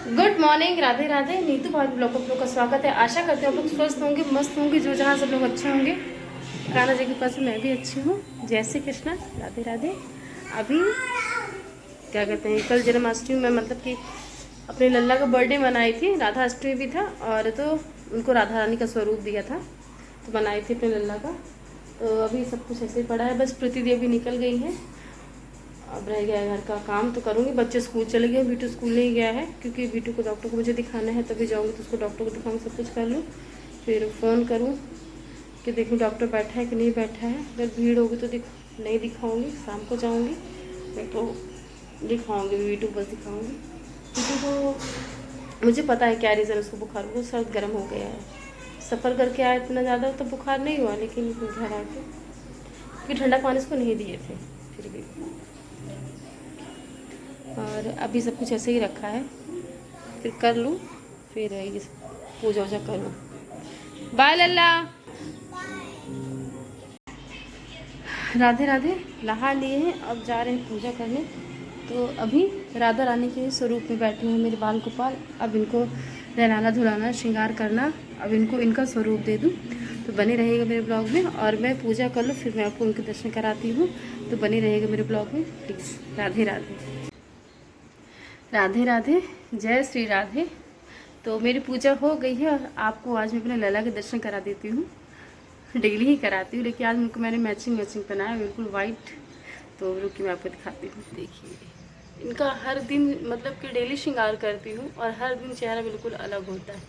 Good morning, Radhe Radhe. Neetu Bharat blog आप लोग का स्वागत है। आशा करते हैं आप लोग स्वस्थ होंगे, मस्त होंगे, जो जहाँ सब लोग अच्छे होंगे। कान्हा जी के पास मैं भी अच्छी हूँ। जय श्री कृष्णा, राधे राधे। अभी क्या कहते हैं, कल जन्माष्टमी में मतलब कि अपने लल्ला का बर्थडे मनाई थी, राधा अष्टमी भी था और तो उनको राधा रानी का स्वरूप दिया था तो मनाई थी अपने लल्ला का। तो अभी सब कुछ ऐसे ही पड़ा है, बस प्रीति दी अभी निकल गई है। अब रह गया है घर का काम तो करूँगी। बच्चे स्कूल चले गए, बीटू स्कूल नहीं गया है क्योंकि बीटू को डॉक्टर को मुझे दिखाना है, तभी जाऊँगी तो उसको डॉक्टर को दिखाऊंगी, सब कुछ कर लूँ, फिर फ़ोन करूँ कि देखूँ डॉक्टर बैठा है कि नहीं बैठा है। अगर भीड़ होगी तो नहीं दिखाऊँगी, शाम को जाऊँगी नहीं तो दिखाऊँगी, बीटू बस दिखाऊँगी। बीटू को मुझे पता है क्या रीज़न उसको बुखार को, सर्द गर्म हो गया है। सफ़र करके आया इतना ज़्यादा तो बुखार नहीं हुआ, लेकिन घर आके क्योंकि ठंडा पानी उसको नहीं दिए थे फिर भी। और अभी सब कुछ ऐसे ही रखा है, फिर कर लूँ, फिर ये पूजा वूजा करूँ। बाय लल्ला। राधे राधे। नहा लिए हैं, अब जा रहे हैं पूजा करने। तो अभी राधा रानी के स्वरूप में बैठे हैं मेरे बाल गोपाल। अब इनको नहलाना धुलाना श्रृंगार करना, अब इनको इनका स्वरूप दे दूँ। तो बने रहेगा मेरे ब्लॉग में, और मैं पूजा कर लूँ फिर मैं आपको उनके दर्शन कराती हूँ। तो बने रहेगा मेरे ब्लॉग में प्लीज़। राधे राधे। राधे राधे, जय श्री राधे। तो मेरी पूजा हो गई है और आपको आज मैं अपने लला के दर्शन करा देती हूँ। डेली ही कराती हूँ, लेकिन आज उनको मैंने मैचिंग पहनाया है, बिल्कुल वाइट। तो रुकी मैं आपको दिखाती हूँ। देखिए, इनका हर दिन मतलब कि डेली श्रृंगार करती हूँ और हर दिन चेहरा बिल्कुल अलग होता है।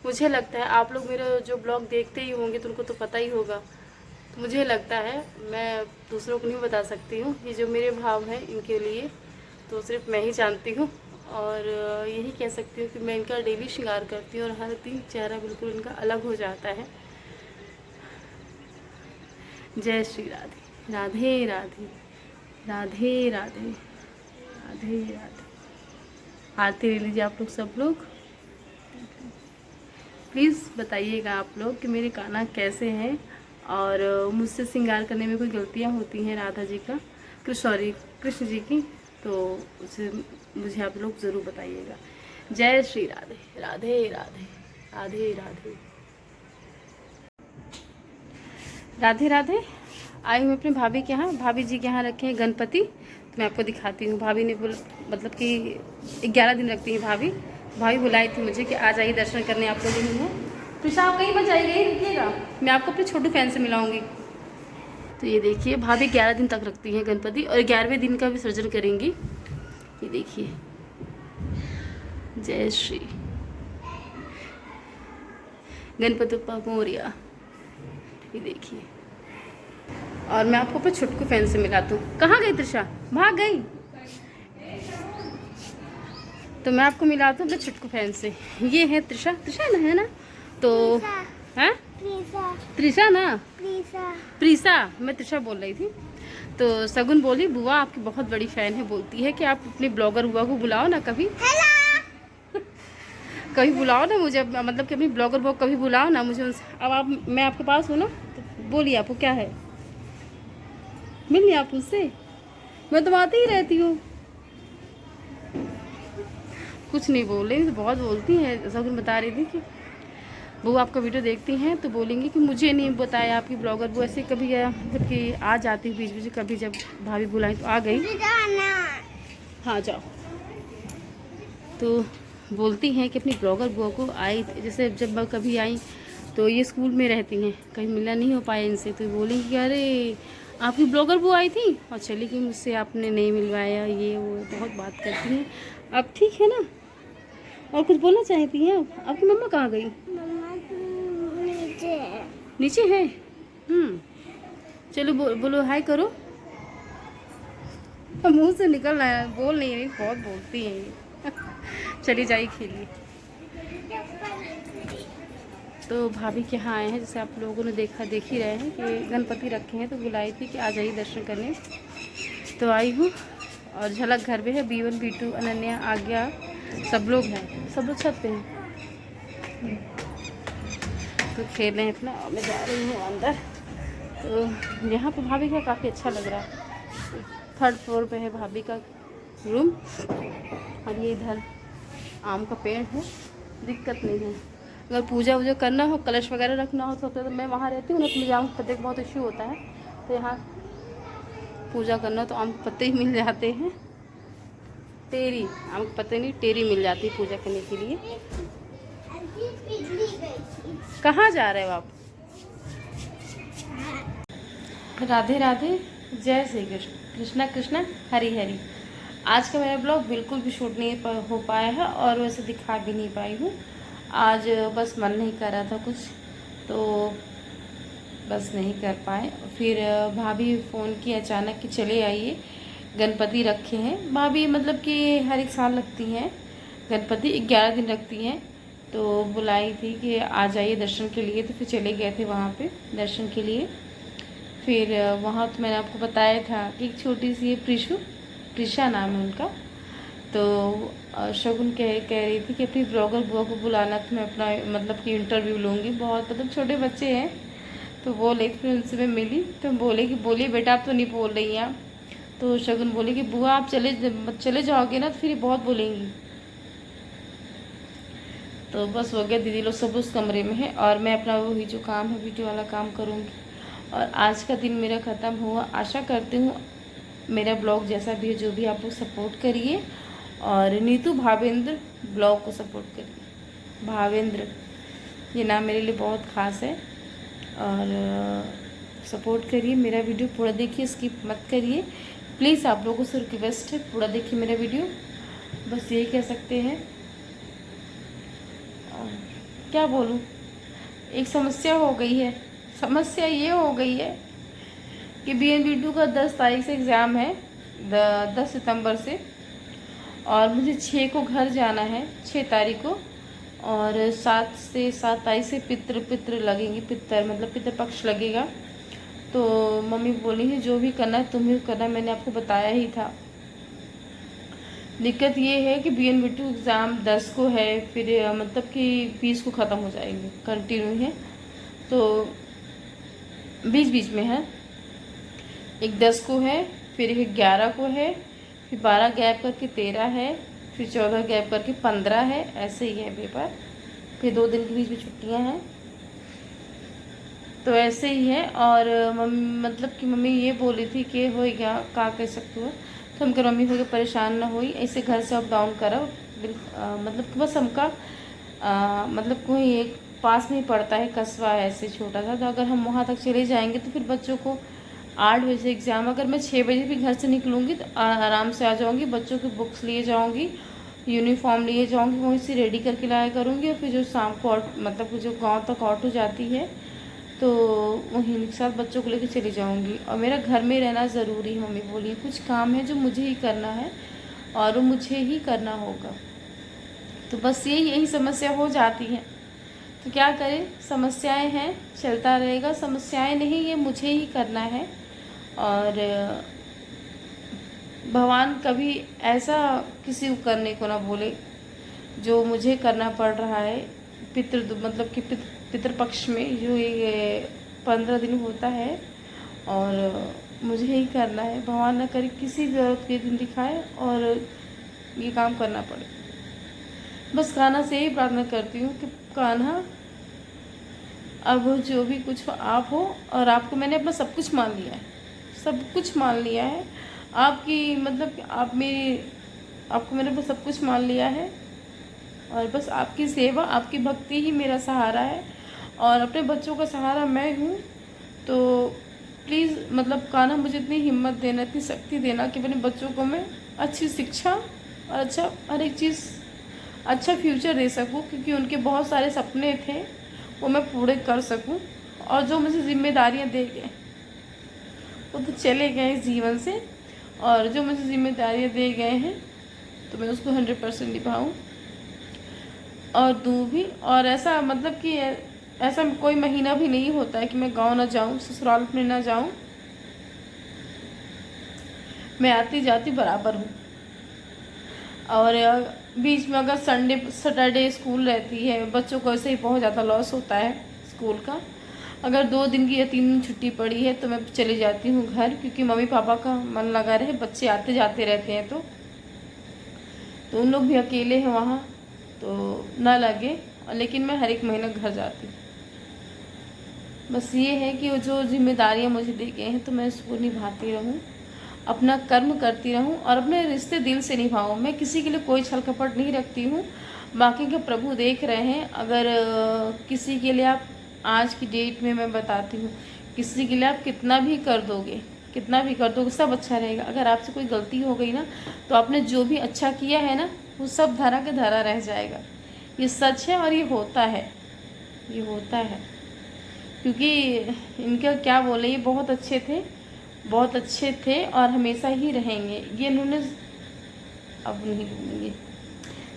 मुझे लगता है आप लोग मेरा जो ब्लॉग देखते ही होंगे तो उनको तो पता ही होगा। तो मुझे लगता है, मैं दूसरों को नहीं बता सकती हूँ, ये जो मेरे भाव हैं इनके लिए तो सिर्फ मैं ही जानती हूँ। और यही कह सकती हूँ कि मैं इनका डेली श्रृंगार करती हूँ और हर दिन चेहरा बिल्कुल इनका अलग हो जाता है। जय श्री राधे। राधे राधे, राधे राधे, राधे राधे। आरती ले लीजिए आप लोग, सब लोग प्लीज़ बताइएगा आप लोग कि मेरे कान्हा कैसे हैं, और मुझसे श्रृंगार करने में कोई गलतियाँ होती हैं राधा जी का, कृष्ण जी की, तो उसे मुझे आप लोग ज़रूर बताइएगा। जय श्री राधे। राधे राधे, राधे राधे, राधे राधे। आई हूँ अपने भाभी के यहाँ। भाभी जी के यहाँ रखे हैं गणपति, तो मैं आपको दिखाती हूँ। भाभी ने मतलब कि 11 दिन रखती हैं भाभी। भाभी बुलाई थी मुझे कि आ जाइए दर्शन करने, आप लोग नहीं हैं। तो आप कहीं पर जाइए, रुकिएगा, मैं आपको अपने छोटू फैन से मिलाऊंगी। तो ये देखिए, भाभी 11 दिन तक रखती हैं गणपति और 11वें दिन का विसर्जन करेंगी। ये देखिए, जय श्री गणपति बप्पा मोरया। ये देखिए, और मैं आपको अपने छुटकू फैन से मिलाता हूँ। कहाँ गई त्रिशा, भाग गई? तो मैं आपको मिलाता हूँ अपने छुटकू फैन से। ये है त्रिशा, त्रिशा ना है ना, तो है त्रिशा ना, प्रीसा, मैं त्रिशा बोल रही थी। तो सगुन बोली बुआ आपकी बहुत बड़ी फ़ैन है, बोलती है कि आप अपने ब्लॉगर बुआ को बुलाओ ना कभी। कभी बुलाओ ना मुझे, मतलब कि अपनी ब्लॉगर बुआ कभी बुलाओ ना मुझे उनसे। अब आप, मैं आपके पास हूँ ना, तो बोलिए आपको क्या है, मिलिए आप मुझसे, मैं तो आती ही रहती हूँ। कुछ नहीं बोल रही, तो बहुत बोलती हैं। सगुन बता रही थी कि वो आपका वीडियो देखती हैं तो बोलेंगी कि मुझे नहीं बताया आपकी ब्लॉगर। वो ऐसे कभी गया मतलब कि आ जाती बीच बीच, कभी जब भाभी बुलाई तो आ गई। हाँ जाओ। तो बोलती हैं कि अपनी ब्लॉगर बुआ को आई, जैसे जब मैं कभी आई तो ये स्कूल में रहती हैं, कहीं मिलना नहीं हो पाया इनसे, तो बोलेंगी कि अरे आपकी ब्लॉगर बुआ आई थी और चली गई, मुझसे आपने नहीं मिलवाया, ये वो बहुत बात करती हैं। अब ठीक है ना, और कुछ बोलना चाहती हैं आप? आपकी मम्मा कहाँ गई? नीचे है। चलो बोलो हाय करो। मुंह से निकल रहा है, बोल नहीं रही, बहुत बोलती हैं ये। चली जाइए खेलिए। तो भाभी के यहाँ आए हैं, जैसे आप लोगों ने देख ही रहे हैं कि गणपति रखे हैं, तो बुलाई थी कि आ जाइए दर्शन करने। तो आई हूँ, और झलक घर में है। B1 B2 अनन्या आज्ञा सब लोग हैं, सब लोग छत पे हैं तो खेल रहे हैं अपना, और मैं जा रही हूँ अंदर। तो यहाँ पे भाभी का काफ़ी अच्छा लग रहा है। 3rd फ्लोर पे है भाभी का रूम, और ये इधर आम का पेड़ है, दिक्कत नहीं है। अगर पूजा वूजा करना हो, कलश वगैरह रखना हो तो मैं वहाँ रहती हूँ ना, तो मुझे आम के पत्ते का बहुत इश्यू होता है। तो यहाँ पूजा करना तो आम के पत्ते ही मिल जाते हैं। टेरी, आम के पत्ते नहीं, टेरी मिल जाती है पूजा करने के लिए। कहाँ जा रहे हो आप? राधे राधे, जय श्री कृष्ण, कृष्णा कृष्णा हरि हरि। आज का मेरा ब्लॉग बिल्कुल भी शूट नहीं हो पाया है और वैसे दिखा भी नहीं पाई हूँ। आज बस मन नहीं कर रहा था कुछ, तो बस नहीं कर पाए। फिर भाभी फ़ोन की अचानक कि चले आइए, गणपति रखे हैं। भाभी मतलब कि हर एक साल रखती हैं गणपति, 11 दिन रखती हैं। तो बुलाई थी कि आ जाइए दर्शन के लिए, तो फिर चले गए थे वहाँ पे दर्शन के लिए। फिर वहाँ तो मैंने आपको बताया था कि एक छोटी सी प्रिशा नाम है उनका। तो शगुन कह रही थी कि अपनी ब्लॉगर बुआ को बुलाना, तो मैं अपना मतलब कि इंटरव्यू लूँगी। बहुत मतलब छोटे बच्चे हैं, तो बोले, फिर उनसे मैं मिली तो बोले कि बोलिए बेटा, आप तो नहीं बोल रही हैं। तो शगुन बोले कि बुआ आप चले जाओगे ना तो फिर बहुत बोलेंगी। तो बस हो गया, दीदी लोग सब उस कमरे में है और मैं अपना वही जो काम है वीडियो वाला काम करूँगी। और आज का दिन मेरा ख़त्म हुआ। आशा करती हूँ मेरा ब्लॉग जैसा भी है, जो भी आप लोग सपोर्ट करिए और नीतू भावेंद्र ब्लॉग को सपोर्ट करिए। भावेंद्र ये नाम मेरे लिए बहुत ख़ास है और सपोर्ट करिए। मेरा वीडियो पूरा देखिए, स्किप मत करिए प्लीज़। आप लोगों से रिक्वेस्ट है, पूरा देखिए मेरा वीडियो, बस यही कह सकते हैं। क्या बोलूँ, एक समस्या हो गई है। समस्या ये हो गई है कि BNB2 का 10 तारीख से एग्ज़ाम है, 10 सितंबर से, और मुझे 6 को घर जाना है, 6 तारीख को। और 7 तारीख से पितृ लगेंगे, मतलब पितृपक्ष लगेगा। तो मम्मी बोली है जो भी करना है तुम्हें करना, मैंने आपको बताया ही था। दिक्कत ये है कि BNB2 एग्ज़ाम 10 को है, फिर मतलब कि 20 को ख़त्म हो जाएंगे, कंटिन्यू है, तो बीच में है। एक 10 को है, फिर एक 11 को है, फिर 12 गैप करके 13 है, फिर 14 गैप करके 15 है, ऐसे ही है पेपर। फिर 2 दिन के बीच में छुट्टियां हैं, तो ऐसे ही है। और मतलब कि मम्मी ये बोली थी कि हो गया का कह सकते हो, तो हम कह मम्मी हो गया परेशान ना हुई, ऐसे घर से अप डाउन करो। मतलब कि बस हमका मतलब कोई एक पास में ही पड़ता है, कस्बा है ऐसे छोटा सा, तो अगर हम वहाँ तक चले जाएंगे तो फिर बच्चों को 8 बजे एग्ज़ाम, अगर मैं 6 बजे भी घर से निकलूँगी तो आराम से आ जाऊँगी। बच्चों की बुक्स लिए जाऊँगी, यूनिफॉर्म लिए जाऊँगी, वहीं से रेडी करके लाया करूँगी। और फिर जो शाम को मतलब जो गांव तक ऑटो जाती है, तो वहीं के साथ बच्चों को लेकर चली जाऊँगी। और मेरा घर में रहना ज़रूरी है, मम्मी बोली कुछ काम है जो मुझे ही करना है और मुझे ही करना होगा। तो बस यही समस्या हो जाती है, तो क्या करें, समस्याएं हैं, चलता रहेगा। समस्याएं नहीं, ये मुझे ही करना है। और भगवान कभी ऐसा किसी को करने को ना बोले जो मुझे करना पड़ रहा है। मतलब कि पितृपक्ष में जो ये 15 दिन होता है और मुझे ही करना है। भगवान ना करे किसी भी औरत के दिन दिखाए और ये काम करना पड़े। बस कान्हा से ही प्रार्थना करती हूँ कि कान्हा अब जो भी कुछ आप हो, और आपको मैंने अपना सब कुछ मान लिया है, सब कुछ मान लिया है आपकी, मतलब आप आपको मैंने बस सब कुछ मान लिया है। और बस आपकी सेवा, आपकी भक्ति ही मेरा सहारा है और अपने बच्चों का सहारा मैं हूँ। तो प्लीज़ मतलब कान्हा मुझे इतनी हिम्मत देना, इतनी शक्ति देना कि अपने बच्चों को मैं अच्छी शिक्षा और अच्छा हर एक चीज़, अच्छा फ्यूचर दे सकूँ, क्योंकि उनके बहुत सारे सपने थे वो मैं पूरे कर सकूँ। और जो मुझे जिम्मेदारियाँ दे गए वो तो चले गए इस जीवन से, और जो मुझे जिम्मेदारियाँ दे गए हैं तो मैं उसको 100% निभाऊँ और दूँ भी। और ऐसा मतलब कि ऐसा कोई महीना भी नहीं होता है कि मैं गांव ना जाऊं, ससुराल अपने ना जाऊं। मैं आती जाती बराबर हूँ। और बीच में अगर सैटरडे स्कूल रहती है, बच्चों को ऐसे ही बहुत ज़्यादा लॉस होता है स्कूल का। अगर 2 दिन की या 3 दिन छुट्टी पड़ी है तो मैं चली जाती हूँ घर, क्योंकि मम्मी पापा का मन लगा रहे, बच्चे आते जाते रहते हैं तो उन लोग भी अकेले हैं वहाँ, तो ना लगे, लेकिन मैं हर एक महीने घर जाती हूँ। बस ये है कि वो जो जिम्मेदारियाँ मुझे दी गई हैं तो मैं उसको निभाती रहूँ, अपना कर्म करती रहूँ और अपने रिश्ते दिल से निभाऊँ। मैं किसी के लिए कोई छल कपट नहीं रखती हूँ। बाकी के प्रभु देख रहे हैं। अगर किसी के लिए आप, आज की डेट में मैं बताती हूँ, किसी के लिए आप कितना भी कर दोगे, कितना भी कर दोगे, सब अच्छा रहेगा। अगर आपसे कोई गलती हो गई ना, तो आपने जो भी अच्छा किया है ना, वो सब धरा के धरा रह जाएगा। ये सच है और ये होता है, ये होता है। क्योंकि इनका क्या बोले, ये बहुत अच्छे थे, बहुत अच्छे थे और हमेशा ही रहेंगे। ये इन्होंने, अब नहीं बोलेंगे,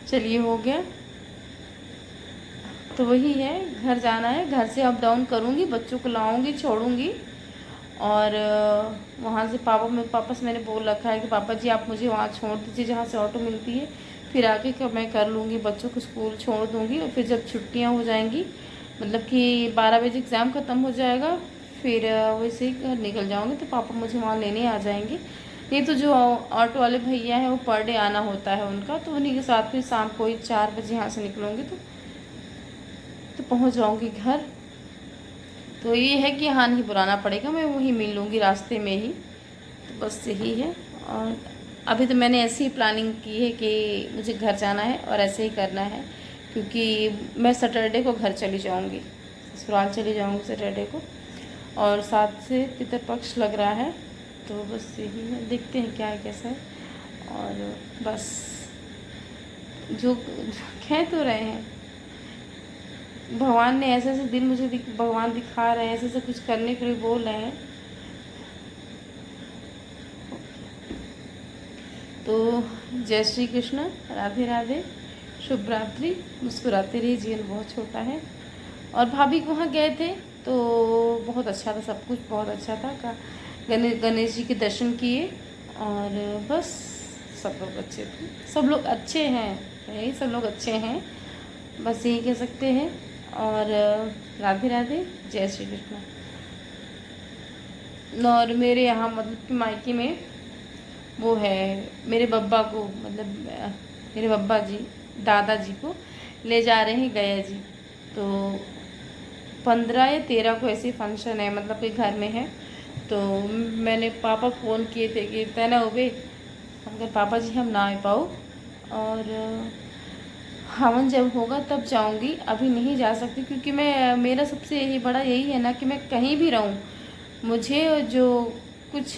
चलिए हो गया। तो वही है, घर जाना है, घर से अप डाउन करूँगी, बच्चों को लाऊंगी, छोड़ूंगी और वहाँ से पापा से मैंने बोल रखा है कि पापा जी आप मुझे वहाँ छोड़ दीजिए जहाँ से ऑटो मिलती है, फिर आके का मैं कर लूँगी, बच्चों को स्कूल छोड़ दूँगी और फिर जब छुट्टियाँ हो जाएंगी, मतलब कि 12 बजे एग्ज़ाम ख़त्म हो जाएगा, फिर वैसे ही घर निकल जाऊँगी। तो पापा मुझे वहाँ लेने आ जाएंगे। नहीं तो जो ऑटो वाले भैया हैं वो पर डे आना होता है उनका, तो उन्हीं के साथ फिर शाम को ही 4 बजे यहाँ से निकलूँगी तो पहुँच जाऊँगी घर। तो ये है कि हाँ नहीं बुलाना पड़ेगा, मैं वहीं मिल लूँगी रास्ते में ही। तो बस यही है। और अभी तो मैंने ऐसी ही प्लानिंग की है कि मुझे घर जाना है और ऐसे ही करना है, क्योंकि मैं सैटरडे को घर चली जाऊँगी, ससुराल चली जाऊँगी सैटरडे को, और साथ से पितृपक्ष लग रहा है। तो बस यही है, देखते हैं क्या है कैसा है। और बस जो कह तो रहे हैं, भगवान ने ऐसे ऐसे दिन मुझे भगवान दिखा रहे हैं, ऐसे ऐसे कुछ करने के लिए बोल रहे हैं। तो जय श्री कृष्ण, राधे राधे, शुभ रात्रि। मुस्कुराते रहिए, जीवन बहुत छोटा है। और भाभी के वहाँ गए थे तो बहुत अच्छा था, सब कुछ बहुत अच्छा था। गणेश जी के दर्शन किए और बस सब लोग अच्छे थे, सब लोग अच्छे हैं, यही सब लोग अच्छे हैं, बस यही कह सकते हैं। और राधे राधे, जय श्री कृष्ण। और मेरे यहाँ मतलब कि मायके में वो है, मेरे बब्बा को, मतलब मेरे बब्बा जी, दादाजी को ले जा रहे हैं गया जी। तो 15 या 13 को ऐसे फंक्शन है, मतलब कि घर में है। तो मैंने पापा फ़ोन किए थे कि तैना उबे, अगर पापा जी हम ना आ पाओ और हवन जब होगा तब जाऊंगी, अभी नहीं जा सकती। क्योंकि मैं, मेरा सबसे यही बड़ा यही है ना कि मैं कहीं भी रहूं, मुझे जो कुछ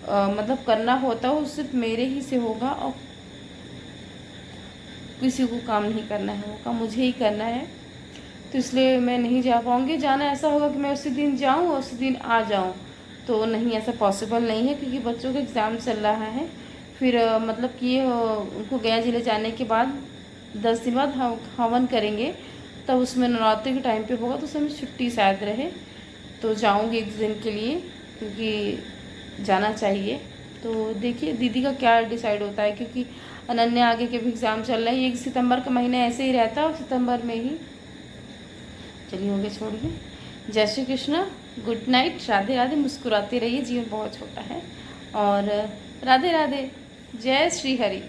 मतलब करना होता है वो सिर्फ मेरे ही से होगा और किसी को काम नहीं करना है, वो काम मुझे ही करना है। तो इसलिए मैं नहीं जा पाऊँगी। जाना ऐसा होगा कि मैं उसी दिन जाऊँ और उसी दिन आ जाऊँ, तो नहीं, ऐसा पॉसिबल नहीं है क्योंकि बच्चों का एग्ज़ाम चल रहा है। फिर मतलब कि उनको गया जिले जाने के बाद 10 दिन बाद हवन करेंगे, तब उसमें नवरात्रि के टाइम पे होगा, तो उसमें छुट्टी शायद रहे, तो जाऊँगी एक दिन के लिए, क्योंकि जाना चाहिए। तो देखिए दीदी का क्या डिसाइड होता है, क्योंकि अनन्या आगे के भी एग्ज़ाम चल रहे हैं। 1 सितंबर का महीना ऐसे ही रहता है और सितंबर में ही, चलिए हो गया, छोड़िए। जय श्री कृष्ण, गुड नाइट, राधे राधे। मुस्कुराते रहिए, जीवन बहुत छोटा है। और राधे राधे, जय श्री हरि।